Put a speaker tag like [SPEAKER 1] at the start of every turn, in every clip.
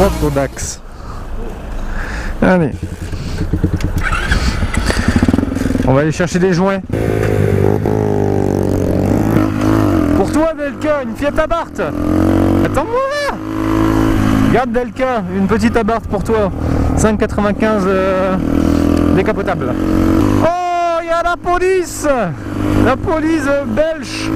[SPEAKER 1] Proto-Dax. Allez. On va aller chercher des joints. Pour toi, Delca, une Fiat Abarth. Attends-moi là. Regarde, Delca, une petite Abarth pour toi. 5,95 décapotable. Oh, il y a la police. La police belge.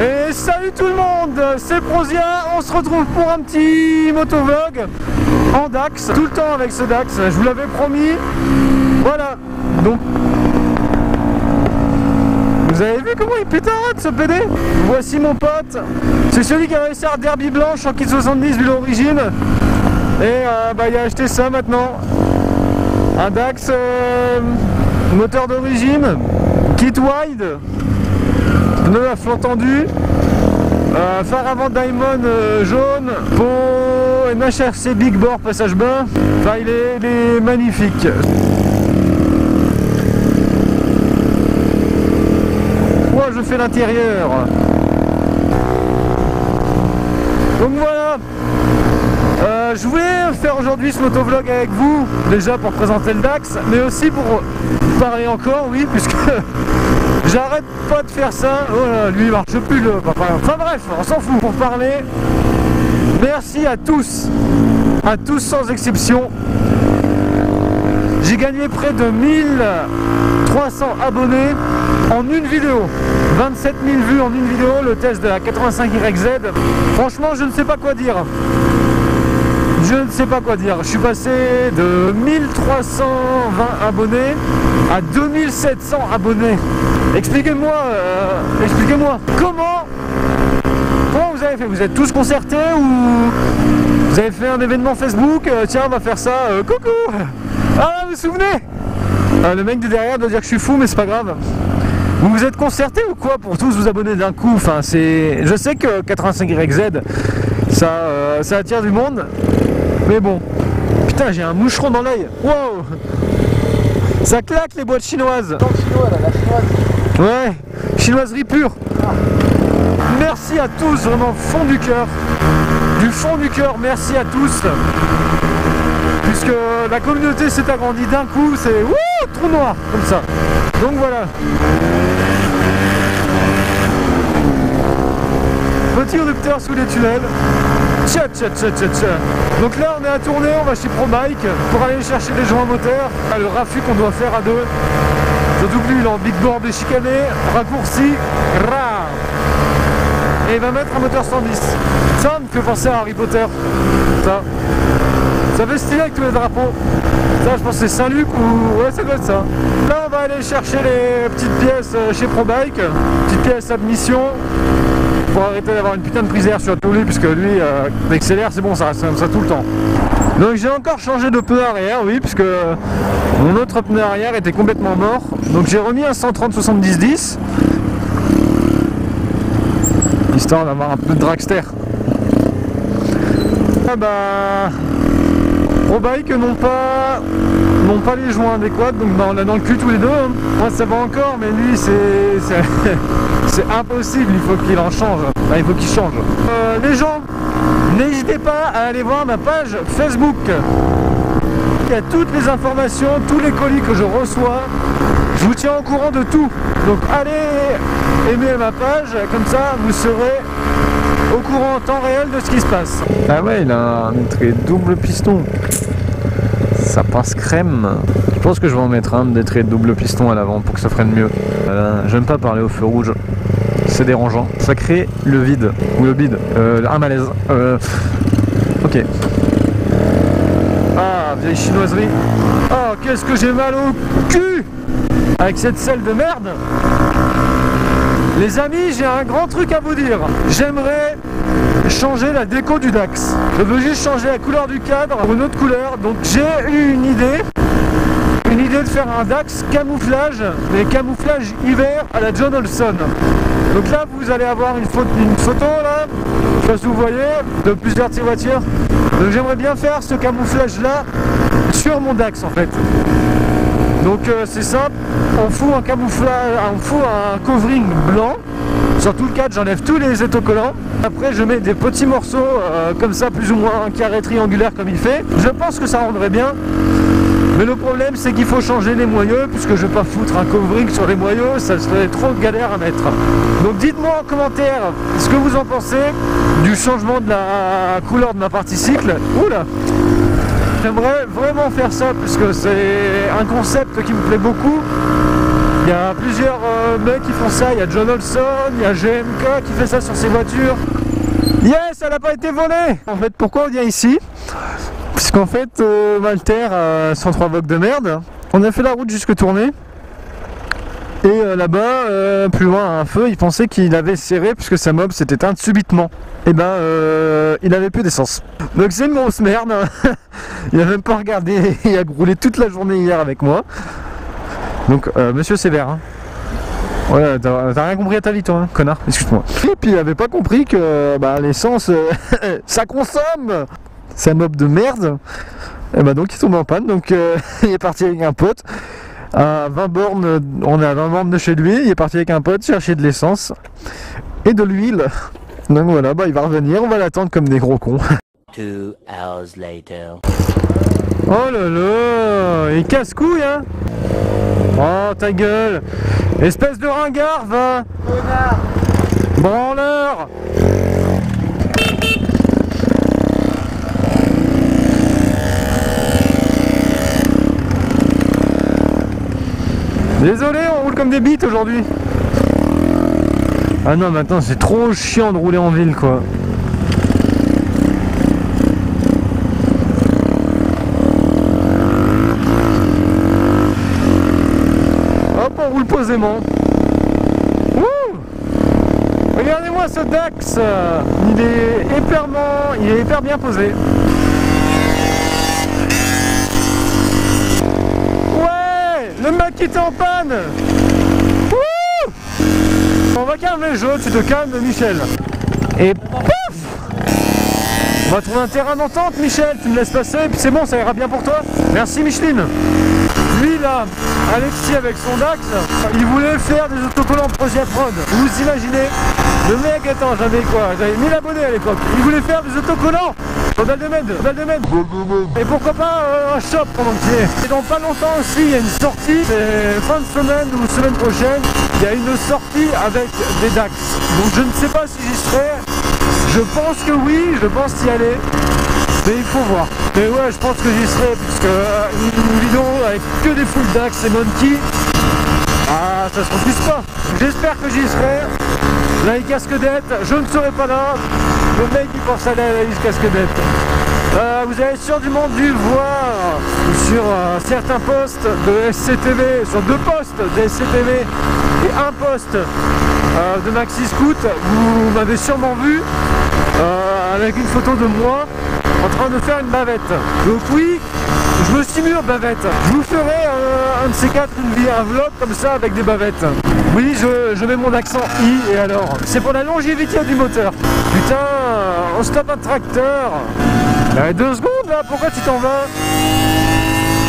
[SPEAKER 1] Et salut tout le monde, c'est Prozia. On se retrouve pour un petit motovlog en Dax. Tout le temps avec ce Dax, je vous l'avais promis. Voilà, donc vous avez vu comment il pétarde ce PD. Voici mon pote, c'est celui qui a réussi à derby blanche en kit 70 vu l'origine. Et il a acheté ça maintenant. Un Dax moteur d'origine, kit wide, pneu à flanc tendu, phare avant Diamond jaune, pot NHRC Big Bore passage bas. Enfin il est magnifique. Je fais l'intérieur. Donc voilà, je voulais faire aujourd'hui ce motovlog avec vous, déjà pour présenter le Dax, mais aussi pour parler encore, oui, puisque j'arrête pas de faire ça. Oh là, lui il marche plus le papa. Enfin bref, on s'en fout. Pour parler, merci à tous sans exception. J'ai gagné près de 1300 abonnés en une vidéo. 27 000 vues en une vidéo, le test de la 85YZ. Franchement, je ne sais pas quoi dire. Je ne sais pas quoi dire. Je suis passé de 1320 abonnés à 2700 abonnés. Expliquez-moi, comment vous avez fait? Vous êtes tous concertés ou vous avez fait un événement Facebook? Tiens, on va faire ça. Coucou. Ah, vous vous souvenez? Le mec de derrière doit dire que je suis fou, mais c'est pas grave. Vous vous êtes concertés ou quoi pour tous vous abonner d'un coup? Enfin, je sais que 85YZ, ça attire du monde, mais bon. Putain, j'ai un moucheron dans l'œil. Wow. Ça claque les boîtes chinoises.
[SPEAKER 2] Chinois, là, la chinoise.
[SPEAKER 1] Ouais, chinoiserie pure. Merci à tous, vraiment, fond du cœur. Du fond du cœur, merci à tous. Puisque la communauté s'est agrandie d'un coup, c'est trou noir, comme ça. Donc voilà. Petit rupteur sous les tunnels. Tcha tcha tcha tcha tcha. Donc là on est à tourner, on va chez ProBike pour aller chercher des joints moteurs. Le raffut qu'on doit faire à deux. Surtout que lui il est en big board déchicané, raccourci, rare. Et il va mettre un moteur 110. Ça me fait penser à Harry Potter. Ça fait stylé avec tous les drapeaux. Ça je pense que c'est Saint-Luc ou... ouais ça doit être ça. Là on va aller chercher les petites pièces chez ProBike. Petites pièces admission. Pour arrêter d'avoir une putain de prise d'air sur tout lui, puisque lui l'accélère c'est bon, ça reste comme ça tout le temps. Donc j'ai encore changé de pneu arrière, oui, puisque mon autre pneu arrière était complètement mort. Donc j'ai remis un 130-70-10 histoire d'avoir un peu de dragster. Ah bah ProBike n'ont pas les joints adéquats, donc on a dans le cul tous les deux. Hein. Moi ça va encore, mais lui c'est impossible, il faut qu'il en change. Enfin, il faut qu'il change. Les gens, n'hésitez pas à aller voir ma page Facebook. Il y a toutes les informations, tous les colis que je reçois. Je vous tiens au courant de tout. Donc allez aimer ma page, comme ça vous serez au courant en temps réel de ce qui se passe. Ah ouais, il a un très double piston. Ça passe crème. Je pense que je vais en mettre un des traits de double piston à l'avant pour que ça freine mieux. J'aime pas parler au feu rouge. C'est dérangeant. Ça crée le vide. Ou le bide. Un malaise. Ok. Ah, vieille chinoiserie. Oh, qu'est-ce que j'ai mal au cul avec cette selle de merde. Les amis, j'ai un grand truc à vous dire. J'aimerais changer la déco du Dax. Je veux juste changer la couleur du cadre pour une autre couleur. Donc j'ai eu une idée de faire un Dax camouflage, mais camouflage hiver à la John Olson. Donc là vous allez avoir une photo là, je sais pas si vous voyez, de plusieurs de ces voitures. Donc j'aimerais bien faire ce camouflage là sur mon Dax en fait. Donc c'est simple, on fout un camouflage, on fout un covering blanc Sur tout le cadre, j'enlève tous les autocollants. Après, je mets des petits morceaux comme ça, plus ou moins carré triangulaire comme il fait. Je pense que ça rendrait bien. Mais le problème, c'est qu'il faut changer les moyeux, puisque je vais pas foutre un covering sur les moyeux, ça serait trop galère à mettre. Donc dites-moi en commentaire ce que vous en pensez du changement de la couleur de ma partie cycle. Oula! J'aimerais vraiment faire ça, puisque c'est un concept qui me plaît beaucoup. Il y a plusieurs mecs qui font ça, il y a John Olson, il y a GMK qui fait ça sur ses voitures. Yes, elle n'a pas été volée! En fait, pourquoi on vient ici? Puisqu'en fait, Walter a 103 Vogue de merde. On a fait la route jusque Tournai. Et là-bas, plus loin à un feu, il pensait qu'il avait serré puisque sa mob s'est éteinte subitement. Et ben, il avait plus d'essence. Donc c'est une grosse merde. Il a même pas regardé, il a roulé toute la journée hier avec moi. Donc, monsieur sévère. Hein. Ouais, t'as rien compris à ta vie toi, hein, connard, excuse-moi. Et puis il avait pas compris que l'essence, ça consomme. C'est un mob de merde. Et bah donc il tombe en panne, donc il est parti avec un pote. À 20 bornes, on est à 20 bornes de chez lui, il est parti avec un pote chercher de l'essence et de l'huile. Donc voilà, il va revenir, on va l'attendre comme des gros cons.
[SPEAKER 3] 2 hours later.
[SPEAKER 1] Oh là là, il casse-couille hein. Oh ta gueule. Espèce de ringard, va.
[SPEAKER 2] Connard.
[SPEAKER 1] Branleur. Désolé, on roule comme des bites aujourd'hui. Ah non, maintenant c'est trop chiant de rouler en ville quoi. Hop, on roule posément. Ouh, regardez-moi ce Dax. Il est hyper bien posé. Le mec qui était en panne. Wouh. On va calmer le jeu, tu te calmes Michel. Et pouf. On va trouver un terrain d'entente Michel, tu me laisses passer et puis c'est bon, ça ira bien pour toi. Merci Micheline. Lui là, Alexis avec son Dax, il voulait faire des autocollants Prod. Vous imaginez? Le mec, attends, j'avais 1000 abonnés à l'époque. Il voulait faire des autocollants Val de Med. Et pourquoi pas un shop pendant qu'il y est. Et dans pas longtemps aussi, il y a une sortie, c'est fin de semaine ou semaine prochaine, il y a une sortie avec des Dax. Donc je ne sais pas si j'y serai. Je pense que oui, je pense y aller. Mais il faut voir. Mais ouais, je pense que j'y serai, puisque une vidéo avec que des full Dax et Monkey, ça se refuse pas. J'espère que j'y serai. La casquedette, je ne serai pas là. Le mec qui pense aller à la casquedette. Vous avez sûrement dû voir sur certains posts de SCTV, sur 2 posts de SCTV et un post de Maxi Scoot, vous m'avez sûrement vu avec une photo de moi en train de faire une bavette. Donc oui, je me simule bavette. Je vous ferai un de ces 4, un vlog comme ça avec des bavettes. Oui, je mets mon accent I et alors. C'est pour la longévité du moteur. Putain, on stoppe un tracteur. 2 secondes là, pourquoi tu t'en vas?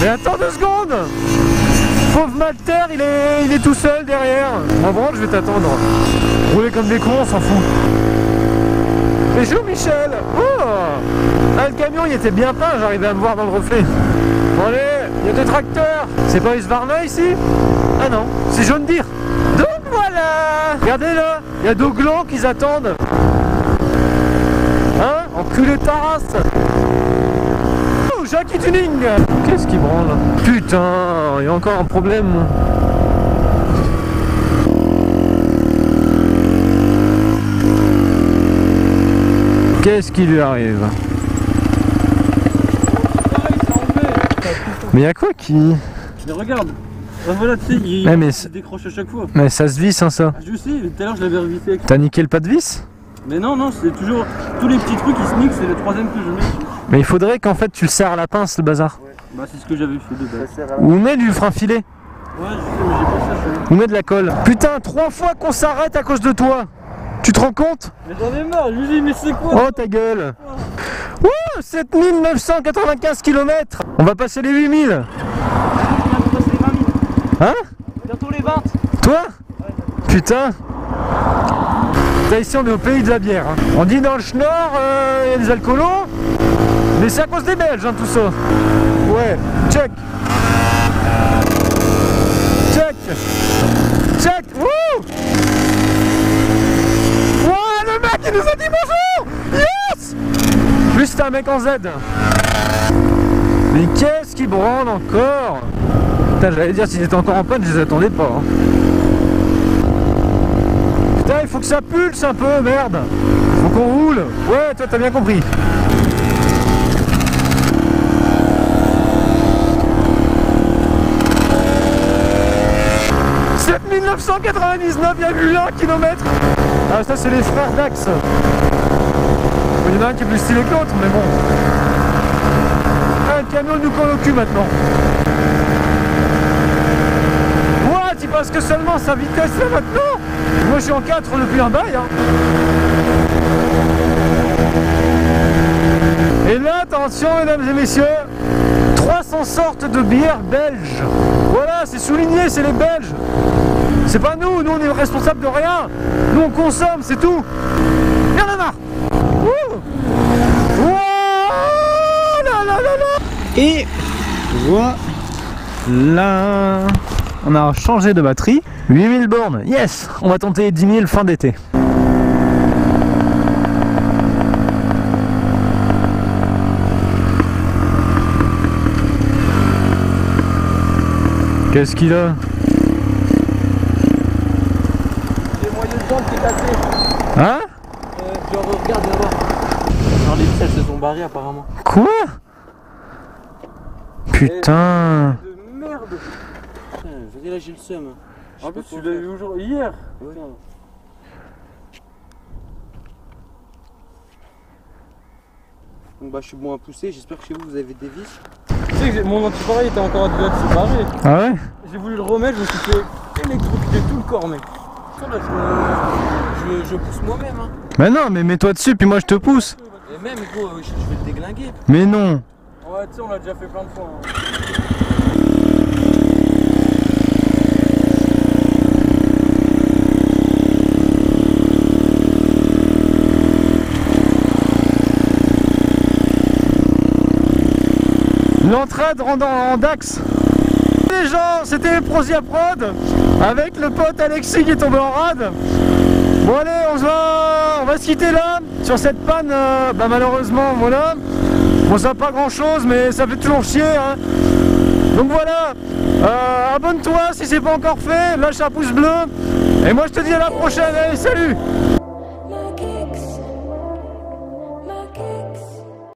[SPEAKER 1] Mais attends 2 secondes. Pauvre Malter, il est tout seul derrière. En vrai, je vais t'attendre. Rouler comme des cons, on s'en fout. Et joue Michel. Oh ah, le camion il était bien peint, j'arrivais à me voir dans le reflet. Bon allez, il y a des tracteurs. C'est pas Husqvarna ici? Ah non, c'est John Deere. Donc voilà. Regardez là, il y a 2 glands qui attendent. Hein? Enculé de ta race. Oh, Jackie Tuning. Qu'est-ce qui branle? Putain, il y a encore un problème. Qu'est-ce qui lui arrive? Mais y'a quoi qui...
[SPEAKER 4] Mais regarde, voilà, tu sais, il se décroche à chaque fois.
[SPEAKER 1] Mais ça se visse hein ça.
[SPEAKER 4] Je sais, tout à l'heure je l'avais revissé avec...
[SPEAKER 1] T'as niqué le pas de vis?
[SPEAKER 4] Mais non, c'est toujours... Tous les petits trucs qui se niquent, c'est le 3ème que je mets.
[SPEAKER 1] Mais il faudrait qu'en fait tu le serres à la pince le bazar.
[SPEAKER 4] Ouais. Bah c'est ce que j'avais fait de base.
[SPEAKER 1] Ou met du frein filet.
[SPEAKER 4] Ouais, je sais, mais j'ai pas ça.
[SPEAKER 1] Ou met de la colle. Putain, 3 fois qu'on s'arrête à cause de toi. Tu te rends compte?
[SPEAKER 4] Mais j'en ai marre, je lui dis mais c'est quoi?
[SPEAKER 1] Oh ta gueule. Wouh, 7995 km. On va passer les 8000.
[SPEAKER 4] On va passer les 20 000.
[SPEAKER 1] Hein?
[SPEAKER 4] Bientôt les 20.
[SPEAKER 1] Toi?
[SPEAKER 4] Ouais.
[SPEAKER 1] Putain. Là, ici on est au pays de la bière. Hein. On dit dans le Schnorr, il y a des alcoolos, mais c'est à cause des Belges hein, tout ça. Ouais, check. Check. Check. Wouh. Ouais, le mec il nous a dit bonjour. Yes. Plus c'est un mec en Z. Mais qu'est-ce qui branle encore? Putain, j'allais dire s'ils étaient encore en panne, je les attendais pas. Hein. Putain, il faut que ça pulse un peu, merde. Faut qu'on roule. Ouais, toi t'as bien compris. C'est 1999,1 km. Ah ça c'est les frères Dax. Il y en a un qui est plus stylé que l'autre, mais bon. Un camion nous colle au cul maintenant. What? Il passe que seulement sa vitesse là maintenant? Moi je suis en 4 depuis un bail hein. Et là attention mesdames et messieurs, 300 sortes de bières belges. Voilà, c'est souligné, c'est les Belges. C'est pas nous, nous on est responsables de rien. Nous on consomme, c'est tout. Y'en a marre. Et voilà, on a changé de batterie. 8000 bornes, yes. On va tenter 10 000 fin d'été. Qu'est-ce qu'il a?
[SPEAKER 4] Les moyens de jambes qui est cassé.
[SPEAKER 1] Hein?
[SPEAKER 4] Genre regarde là-bas. Genre les vis elles se sont barrées apparemment.
[SPEAKER 1] Quoi? Putain.
[SPEAKER 4] De merde. Putain, je dis là j'ai le seum. En plus tu l'as eu aujourd'hui, hier. Ouais. Donc bah je suis bon à pousser, j'espère que chez vous vous avez des vis. Tu sais que mon antipareil était encore à 2 doigts de se barrer.
[SPEAKER 1] Ah ouais?
[SPEAKER 4] J'ai voulu le remettre, je me suis fait électrocuter tout le corps mec. Là, je pousse moi-même hein.
[SPEAKER 1] Mais non, mais mets-toi dessus puis moi je te pousse.
[SPEAKER 4] Et même gros, je vais le déglinguer.
[SPEAKER 1] Mais non.
[SPEAKER 4] Ouais tu sais on l'a déjà fait plein de fois hein.
[SPEAKER 1] L'entrade en Dax. Les gens, c'était Prosia Prod avec le pote Alexis qui est tombé en rade. Bon allez, on va se quitter là sur cette panne. Bah malheureusement voilà. Bon ça pas grand chose mais ça fait toujours chier hein. Donc voilà, abonne-toi si c'est pas encore fait, lâche un pouce bleu. Et moi je te dis à la prochaine, allez salut.